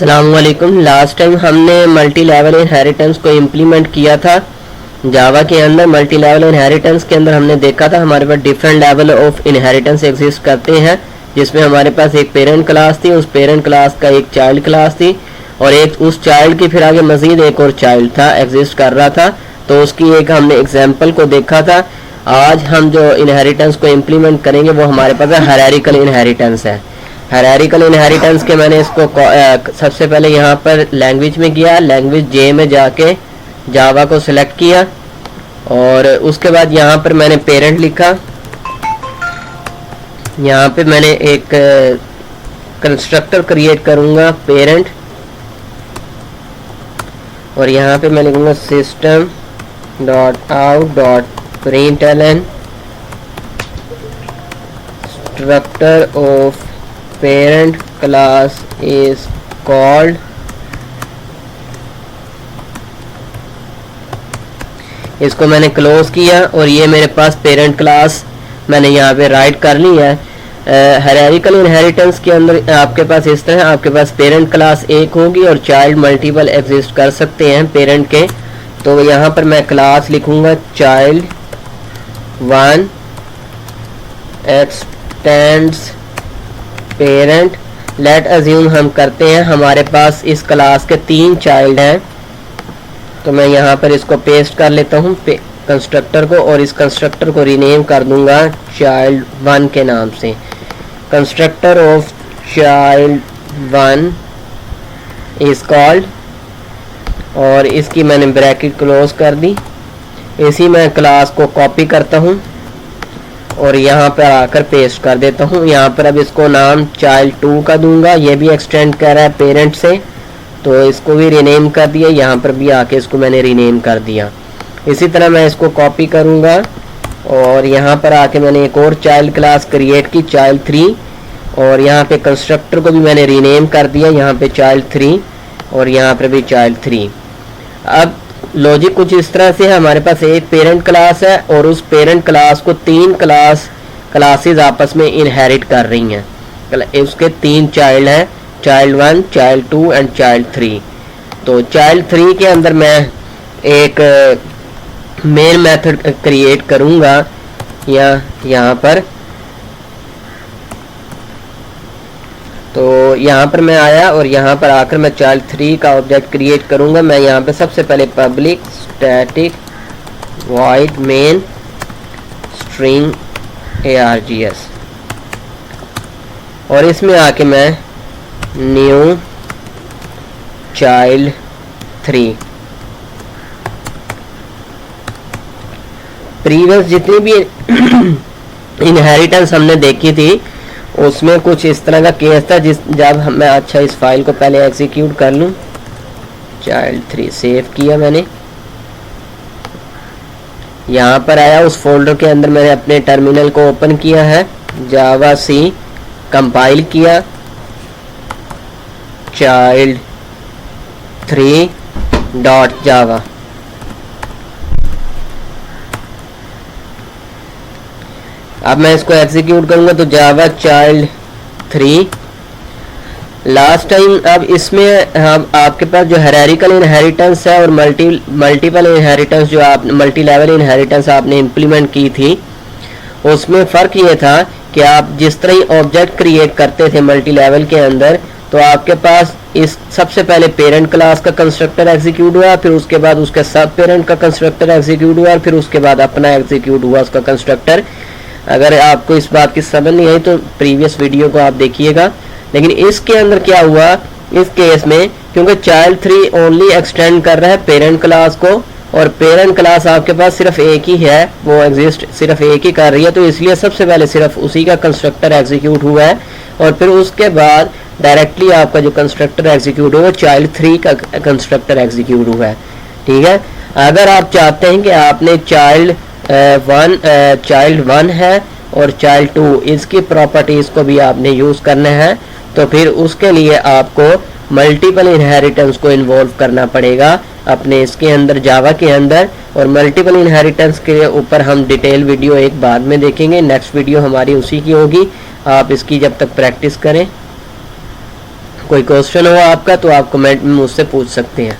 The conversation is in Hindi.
अस्सलामुअलैकुम। लास्ट टाइम हमने मल्टी लेवल इनहेरिटेंस को इम्प्लीमेंट किया था जावा के अंदर। मल्टी लेवल इनहेरिटेंस के अंदर हमने देखा था हमारे पास different level of inheritance exist करते हैं, जिसमें हमारे पास एक पेरेंट क्लास थी, उस पेरेंट क्लास का एक चाइल्ड क्लास थी और एक उस चाइल्ड की फिर आगे मजीद एक और चाइल्ड था एग्जिस्ट कर रहा था। तो उसकी एक हमने एग्जाम्पल को देखा था। आज हम जो इनहेरिटेंस को इम्प्लीमेंट करेंगे वो हमारे पास हायरार्किकल इनहेरिटेंस है। हायरार्किकल इनहेरिटेंस के मैंने इसको सबसे पहले यहाँ पर लैंग्वेज में किया, लैंग्वेज जे में जाके जावा को सिलेक्ट किया और उसके बाद यहाँ पर मैंने पेरेंट लिखा। यहाँ पे मैंने एक कंस्ट्रक्टर क्रिएट करूँगा पेरेंट और यहाँ पे मैं लिखूँगा system dot out dot println structure of parent class is called. इसको मैंने क्लोज किया और ये मेरे पास पेरेंट क्लास मैंने यहाँ पे राइट कर ली है। हायरार्किकल इनहेरिटेंस के अंदर आपके पास इस तरह आपके पास पेरेंट क्लास एक होगी और चाइल्ड मल्टीपल एग्जिस्ट कर सकते हैं पेरेंट के। तो यहाँ पर मैं क्लास लिखूंगा child 1 x tends parent. Late assume हम करते हैं हमारे पास इस क्लास के 3 चाइल्ड हैं, तो मैं यहाँ पर इसको पेस्ट कर लेता हूँ कंस्ट्रक्टर को और इस कंस्ट्रक्टर को रीनेम कर दूंगा चाइल्ड 1 के नाम से। Constructor of child 1 is called और इसकी मैंने ब्रैकेट क्लोज कर दी। इसी मैं क्लास को कॉपी करता हूँ और यहाँ पर आकर पेस्ट कर देता हूँ। यहाँ पर अब इसको नाम चाइल्ड 2 का दूंगा, ये भी एक्सटेंड कर रहा है पेरेंट से, तो इसको भी रीनेम कर दिया। यहाँ पर भी आके इसको मैंने रीनेम कर दिया। इसी तरह मैं इसको कॉपी करूँगा और यहाँ पर आके मैंने एक और चाइल्ड क्लास क्रिएट की चाइल्ड 3 और यहाँ पे कंस्ट्रक्टर को भी मैंने रीनेम कर दिया, यहाँ पे चाइल्ड 3 और यहाँ पर भी चाइल्ड 3। अब लॉजिक कुछ इस तरह से है, हमारे पास एक पेरेंट क्लास है और उस पेरेंट क्लास को 3 क्लासेस आपस में इनहेरिट कर रही हैं। उसके 3 चाइल्ड हैं, चाइल्ड 1, चाइल्ड 2 एंड चाइल्ड 3। तो चाइल्ड 3 के अंदर मैं एक मेन मेथड क्रिएट करूंगा यहाँ पर। तो यहाँ पर मैं आया और यहाँ पर आकर मैं चाइल्ड 3 का ऑब्जेक्ट क्रिएट करूंगा। मैं यहाँ पे सबसे पहले public static void main string args और इसमें आके मैं न्यू चाइल्ड 3। प्रीवियस जितनी भी इनहेरिटेंस हमने देखी थी उसमें कुछ इस तरह का केस था जब मैं अच्छा इस फाइल को पहले एग्जीक्यूट कर लूं। चाइल्ड 3 सेव किया मैंने, यहाँ पर आया उस फोल्डर के अंदर मैंने अपने टर्मिनल को ओपन किया है, जावा सी कंपाइल किया, चाइल्ड 3 डॉट जावा। अब मैं इसको एग्जीक्यूट करूंगा तो जावा चाइल्ड 3 लास्ट टाइम। अब इसमें हम आपके पास जो हायरार्किकल इनहेरिटेंस है और मल्टीपल इनहेरिटेंस जो आप मल्टी लेवल इनहेरिटेंस आपने इम्प्लीमेंट की थी उसमें फ़र्क ये था कि आप जिस तरह ही ऑब्जेक्ट क्रिएट करते थे मल्टी लेवल के अंदर, तो आपके पास इस सबसे पहले पेरेंट क्लास का कंस्ट्रक्टर एग्जीक्यूट हुआ, फिर उसके बाद उसके सब पेरेंट का कंस्ट्रक्टर एग्जीक्यूट हुआ और फिर उसके बाद अपना एग्जीक्यूट हुआ उसका कंस्ट्रक्टर। अगर आपको इस बात की समझ नहीं आई तो प्रीवियस वीडियो को आप देखिएगा। लेकिन इसके अंदर क्या हुआ इस केस में, क्योंकि चाइल्ड 3 ओनली एक्सटेंड कर रहा है पेरेंट क्लास को और पेरेंट क्लास आपके पास सिर्फ एक ही है, वो एग्जिस्ट सिर्फ एक ही कर रही है, तो इसलिए सबसे पहले सिर्फ उसी का कंस्ट्रक्टर एग्जीक्यूट हुआ है और फिर उसके बाद डायरेक्टली आपका जो कंस्ट्रक्टर एग्जीक्यूट हुआ चाइल्ड 3 का कंस्ट्रक्टर एग्जीक्यूट हुआ है। ठीक है, अगर आप चाहते हैं कि आपने चाइल्ड 1 है और चाइल्ड 2 इसकी प्रॉपर्टीज को भी आपने यूज करना है, तो फिर उसके लिए आपको मल्टीपल इनहेरिटेंस को इन्वॉल्व करना पड़ेगा अपने इसके अंदर जावा के अंदर। और मल्टीपल इनहेरिटेंस के ऊपर हम डिटेल वीडियो एक बाद में देखेंगे, नेक्स्ट वीडियो हमारी उसी की होगी। आप इसकी जब तक प्रैक्टिस करें। कोई क्वेश्चन हो आपका तो आप कमेंट में मुझसे पूछ सकते हैं।